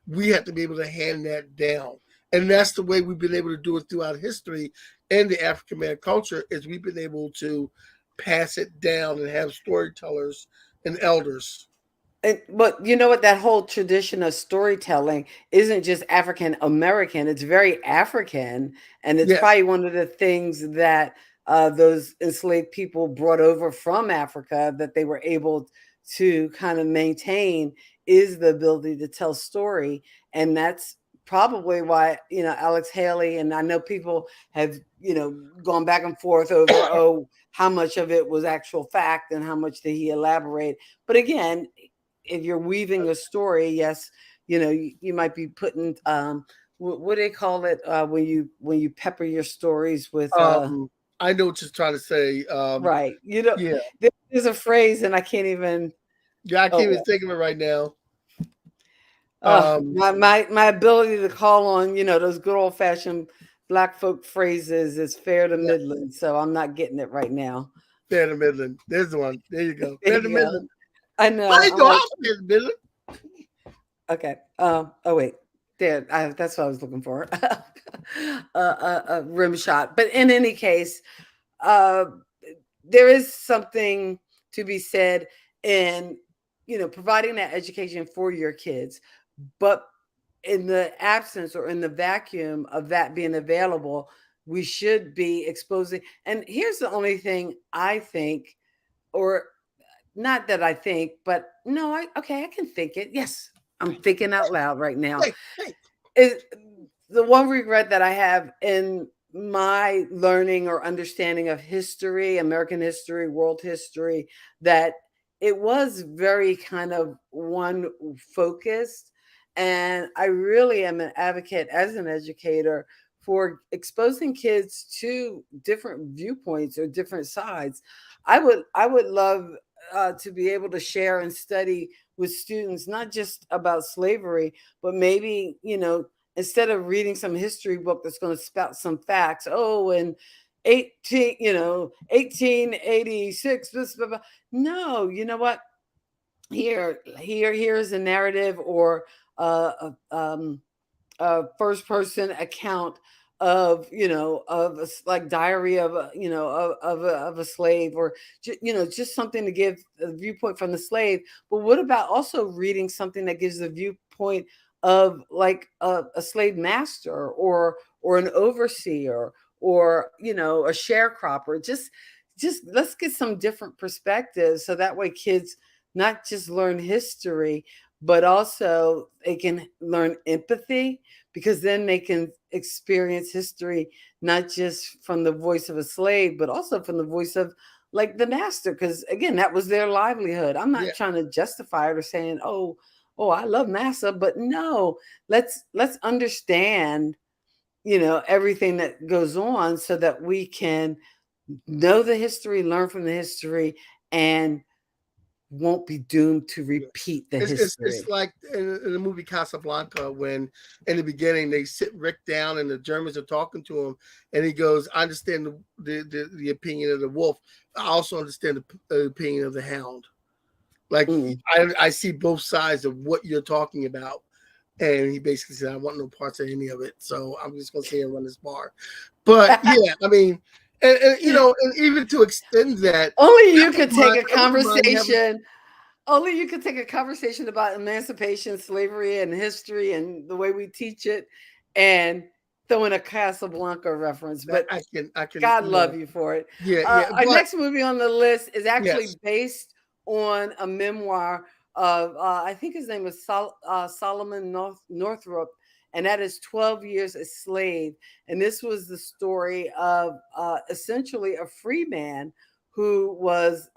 We have to be able to hand that down. And that's the way we've been able to do it throughout history and the African American culture, is we've been able to pass it down and have storytellers and elders. But you know what? That whole tradition of storytelling isn't just African American. It's very African. And it's probably one of the things that those enslaved people brought over from Africa that they were able to kind of maintain, is the ability to tell story. And that's probably why, Alex Haley, and I know people have, gone back and forth over, how much of it was actual fact and how much did he elaborate. But again, if you're weaving a story, yes, you might be putting what do they call it when you pepper your stories with I know what you're trying to say. Right. There's a phrase and I can't even I can't even think of it right now. My ability to call on, those good old fashioned Black folk phrases is fair to Midland. So I'm not getting it right now. Fair to Midland. There's the one. There you go. Fair to Midland. I know. I know. I'm fair to Midland. Okay. Oh wait. There. That's what I was looking for. A rim shot. But in any case, there is something to be said in, providing that education for your kids. But in the absence or in the vacuum of that being available, we should be exposing. And here's the only thing I think, or not that I think, but no, I can think it. Yes, I'm thinking out loud right now. Is the one regret that I have in my learning or understanding of history, American history, world history, that it was very kind of one focused. And I really am an advocate as an educator for exposing kids to different viewpoints or different sides. I would love to be able to share and study with students, not just about slavery, but maybe, instead of reading some history book that's going to spout some facts, in 1886, blah, blah, blah. No, you know what? Here's a narrative or a first person account of like diary of of a slave, or just something to give a viewpoint from the slave. But what about also reading something that gives the viewpoint of like a slave master or an overseer or a sharecropper? Just let's get some different perspectives so that way kids not just learn history, but also they can learn empathy, because then they can experience history not just from the voice of a slave, but also from the voice of like the master, because again, that was their livelihood. I'm not Yeah. trying to justify it or saying, oh, I love massa, but no, let's understand, everything that goes on so that we can know the history, learn from the history, and won't be doomed to Yeah. repeat the It's history. like in the movie Casablanca, when in the beginning they sit Rick down and the Germans are talking to him, and he goes, "I understand the opinion of the wolf. I also understand the opinion of the hound. Like Mm. I see both sides of what you're talking about." And he basically said, "I want no parts of any of it. So I'm just gonna stay and run this bar." But yeah, I mean, and and even to extend that, Only you could take a I wouldn't mind having. conversation. Only you could take a conversation about emancipation, slavery, and history, and the way we teach it, and throw in a Casablanca reference. But I can, God love you for it. yeah, yeah. Our But next movie on the list is actually yes, based on a memoir of, I think his name was Solomon Northrop, and that is 12 Years a Slave. And this was the story of essentially a free man who was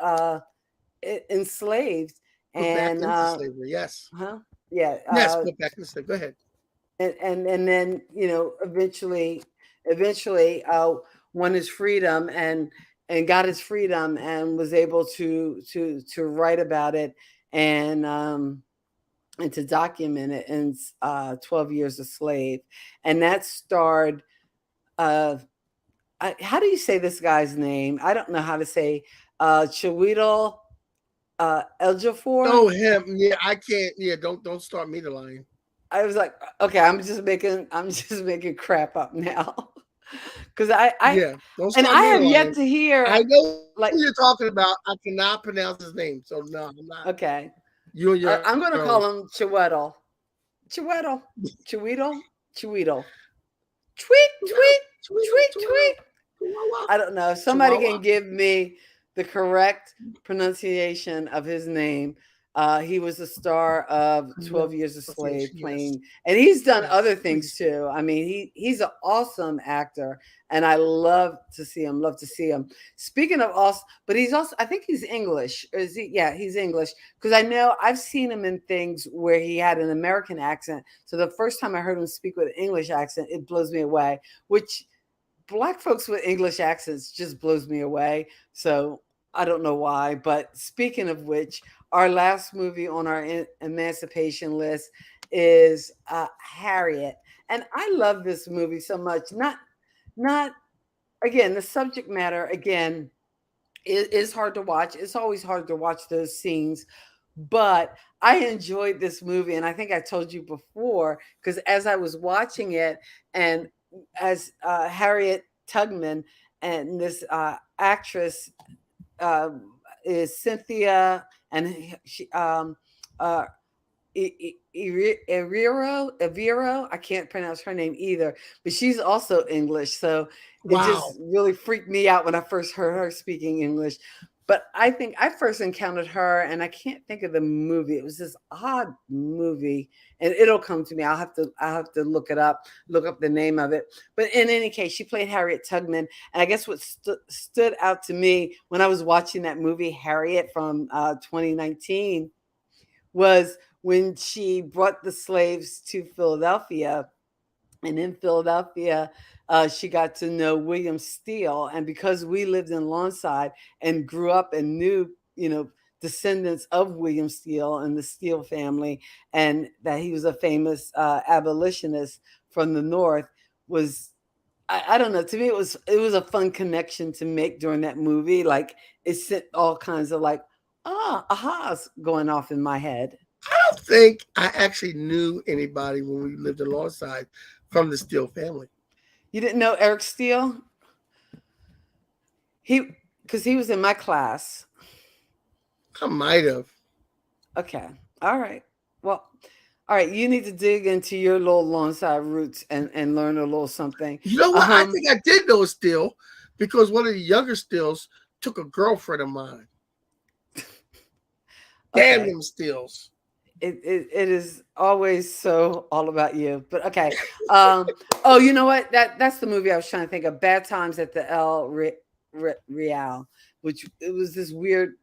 enslaved. put back And, into slavery. Yes, huh? Yeah. yes, put back into slavery. Go ahead. And then eventually won his freedom and got his freedom and was able to write about it and to document it in 12 Years a Slave. And that starred how do you say this guy's name? I don't know how to say Chiwetel Ejiofor. Oh, him. Yeah, I can't. Yeah, don't start me the line. I was like, okay, I'm just making crap up now. Because I Yeah, don't and start I me the have yet line. to hear, I know like, who you're talking about. I cannot pronounce his name, so no, I'm not. okay, You and your I'm going to own. call him Chiwetel. Chiwetel. Chiwetel. Chiwetel. Tweet, tweet, tweet, tweet. Chihuahua. I don't know. If somebody Chihuahua. can give me the correct pronunciation of his name. He was the star of 12 Years a Slave, Yes, playing, and he's done yes, other things please. too. I mean, he's an awesome actor, and I love to see him. Love to see him. Speaking of awesome, but he's also, I think he's English. Or is he? Yeah, he's English, because I know I've seen him in things where he had an American accent. So the first time I heard him speak with an English accent, it blows me away. Which Black folks with English accents just blows me away. So I don't know why. But speaking of which, our last movie on our emancipation list is Harriet, and I love this movie so much. Not again, the subject matter again is hard to watch. It's always hard to watch those scenes, but I enjoyed this movie, and I think I told you before, because as I was watching it, and as Harriet Tubman and this actress uh, is Cynthia, and she uh, Evero. I can't pronounce her name either, but she's also English. So it just Wow. really freaked me out when I first heard her speaking English. But I think I first encountered her, and I can't think of the movie. It was this odd movie, and it'll come to me. I'll have to look it up, look up the name of it. But in any case, she played Harriet Tubman, and I guess what stood out to me when I was watching that movie Harriet from 2019 was when she brought the slaves to Philadelphia. And in Philadelphia, she got to know William Steele. And because we lived in Lawnside and grew up and knew, descendants of William Steele and the Steele family, and that he was a famous abolitionist from the North, was I don't know. To me, it was a fun connection to make during that movie. Like it sent all kinds of like ahas going off in my head. I don't think I actually knew anybody when we lived alongside from the Steele family. You didn't know Eric Steele? Because he was in my class. I might have. Okay. All right. Well, all right. You need to dig into your little Lawnside roots and learn a little something. You know what? I think I did know Steele because one of the younger Steeles took a girlfriend of mine. Damn Okay. them steals. It is always so all about you. But okay. Oh, you know what? That's the movie I was trying to think of. Bad Times at the Real, which it was this weird,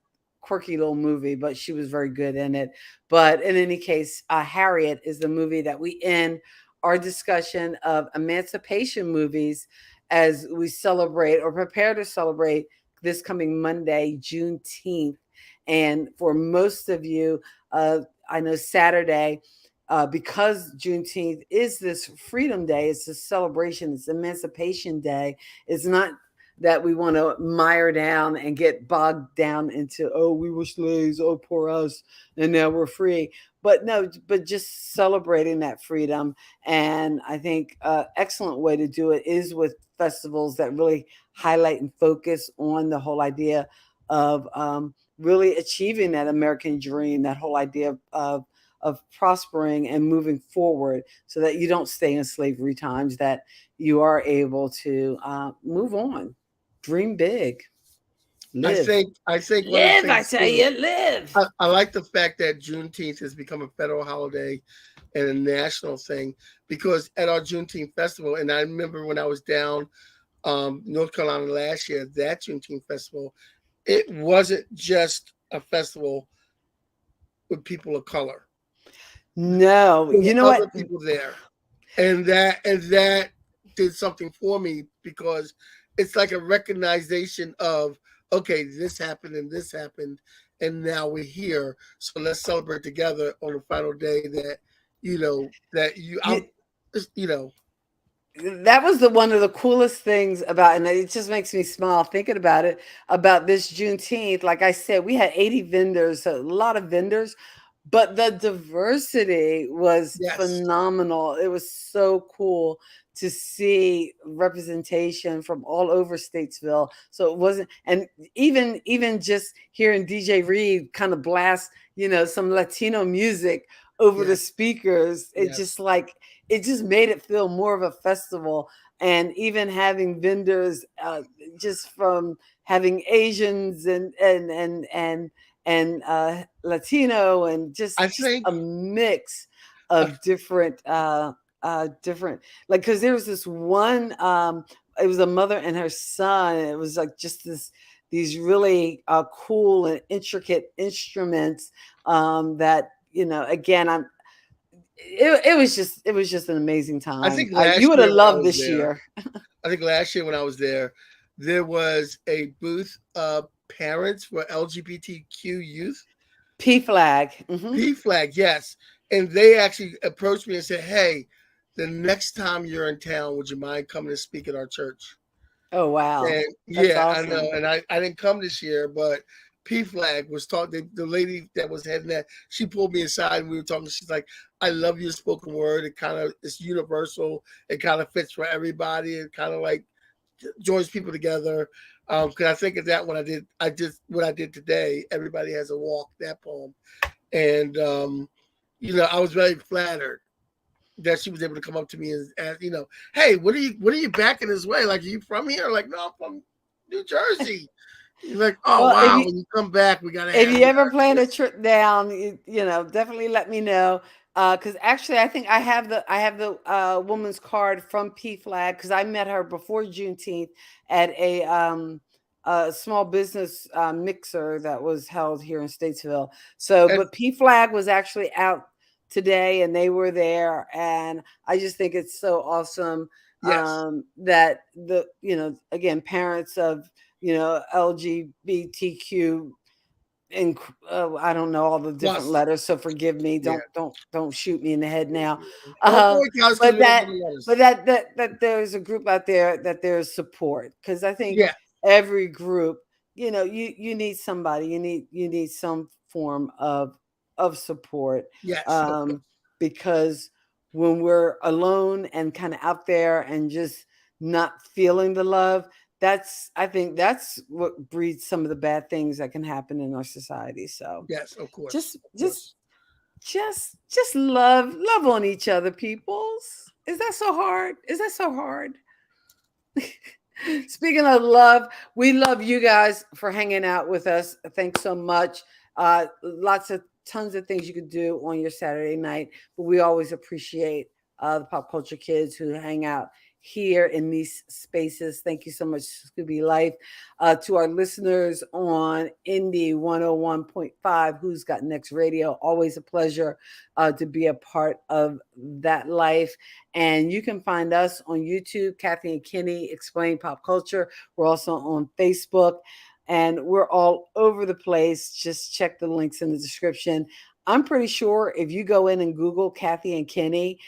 quirky little movie, but she was very good in it. But in any case, Harriet is the movie that we end our discussion of emancipation movies as we celebrate or prepare to celebrate this coming Monday, Juneteenth. And for most of you, I know Saturday, because Juneteenth is this Freedom Day, it's a celebration, it's Emancipation Day. It's not that we want to mire down and get bogged down into, oh, we were slaves, oh, poor us, and now we're free. But no, but just celebrating that freedom. And I think excellent way to do it is with festivals that really highlight and focus on the whole idea of really achieving that American dream, that whole idea of prospering and moving forward, so that you don't stay in slavery times, that you are able to move on, dream big, live, I think one of the live. I things tell too, you, live. I like the fact that Juneteenth has become a federal holiday and a national thing, because at our Juneteenth festival, and I remember when I was down North Carolina last year, that Juneteenth festival, it wasn't just a festival with people of color. No, There you were know other what? people there, and that did something for me, because it's like a recognition of, okay, this happened, and now we're here. So let's celebrate together on the final day that You, you know that was the one of the coolest things about, and it just makes me smile thinking about it, about this Juneteenth. Like I said, we had 80 vendors, a lot of vendors, but the diversity was yes, phenomenal. It was so cool to see representation from all over Statesville. So it wasn't, and even just hearing DJ Reed kind of blast, some Latino music over the yes, speakers, yes, it just made it feel more of a festival. And even having vendors, just from having Asians and Latino, and I just think a mix uh, of different, like, because there was this one, it was a mother and her son, and it was like just these really cool and intricate instruments, that, again, it was just an amazing I time. think You last would have year when I loved was this there, year. there was a booth of parents for LGBTQ youth. P flag. Hmm. P flag, yes. And they actually approached me and said, "Hey, the next time you're in town, would you mind coming to speak at our church?" Oh wow, And that's yeah, I know. awesome. And I didn't come this year, but P flag was talking. The lady that was heading that, she pulled me aside and we were talking. She's like, "I love your spoken word. It's universal. It kind of fits for everybody. It kind of like joins people together." Because I think of that when I just what I did today. Everybody has a walk, that poem, and I was very flattered that she was able to come up to me and ask, "Hey, what are you backing this way? Like, are you from here?" Like, "No, I'm from New Jersey." You're like, "Oh Well, wow, when you come back, we gotta if have you you ever out plan here." a trip down, definitely let me know. Because actually, I think I have the woman's card from P Flag, because I met her before Juneteenth at a small business mixer that was held here in Statesville. So, And but P Flag was actually out today, and they were there, and I just think it's so awesome, yes, that again, parents of LGBTQ, and I don't know all the different plus, letters, so forgive me. yeah. Don't shoot me in the head now. Don't Uh, worry, guys, because but we don't that do the but letters. that there's a group out there, that there's support, because I think Yeah, every group, you need somebody, you need some form of support, yes, of course. um, because when we're alone and kind of out there and just not feeling the love, I think that's what breeds some of the bad things that can happen in our society. So Yes, of course, just of just course. just love on each other, peoples. Is that so hard? Is that so hard? Speaking of love, we love you guys for hanging out with us. Thanks so much. Tons of things you could do on your Saturday night, but we always appreciate the pop culture kids who hang out here in these spaces. Thank you so much, Scooby Life. To our listeners on Indie 101.5, Who's Got Next Radio, always a pleasure to be a part of that life. And you can find us on YouTube, Kathy and Kenny Explain Pop Culture. We're also on Facebook. And we're all over the place. Just check the links in the description. I'm pretty sure if you go in and Google Kathy and Kenny,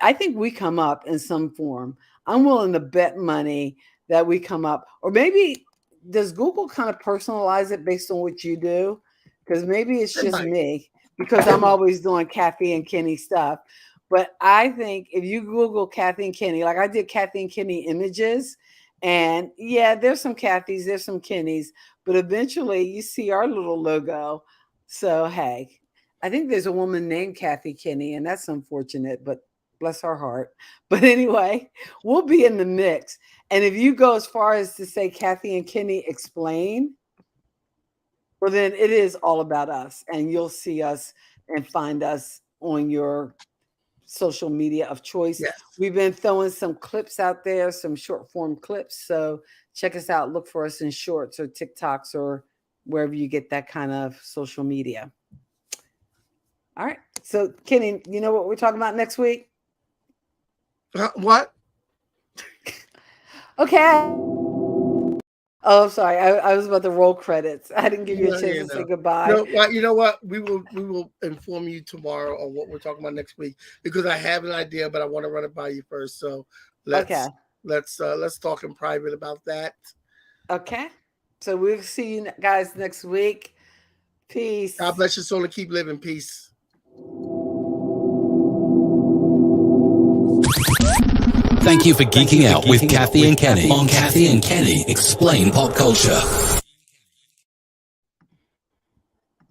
I think we come up in some form. I'm willing to bet money that we come up. Or maybe does Google kind of personalize it based on what you do? Because maybe it's just me, because I'm always doing Kathy and Kenny stuff. But I think if you Google Kathy and Kenny, like I did Kathy and Kenny images, and yeah, there's some Kathys, there's some Kennys, but eventually you see our little logo. So, hey, I think there's a woman named Kathy Kenny, and that's unfortunate, but bless her heart. But anyway, we'll be in the mix. And if you go as far as to say Kathy and Kenny Explain, well, then it is all about us, and you'll see us and find us on your social media of choice. Yes. We've been throwing some clips out there, some short form clips. So check us out. Look for us in shorts or TikToks or wherever you get that kind of social media. All right. So Kenny, you know what we're talking about next week? What? Okay. Oh, sorry. I was about to roll credits. I didn't give you a chance to say goodbye. No, well, you know what? We will inform you tomorrow on what we're talking about next week, because I have an idea, but I want to run it by you first. So let's talk in private about that. Okay. So we'll see you guys next week. Peace. God bless your soul and keep living. Peace. Thank you for geeking out with Kathy and Kenny on Kathy and Kenny Explain Pop Culture.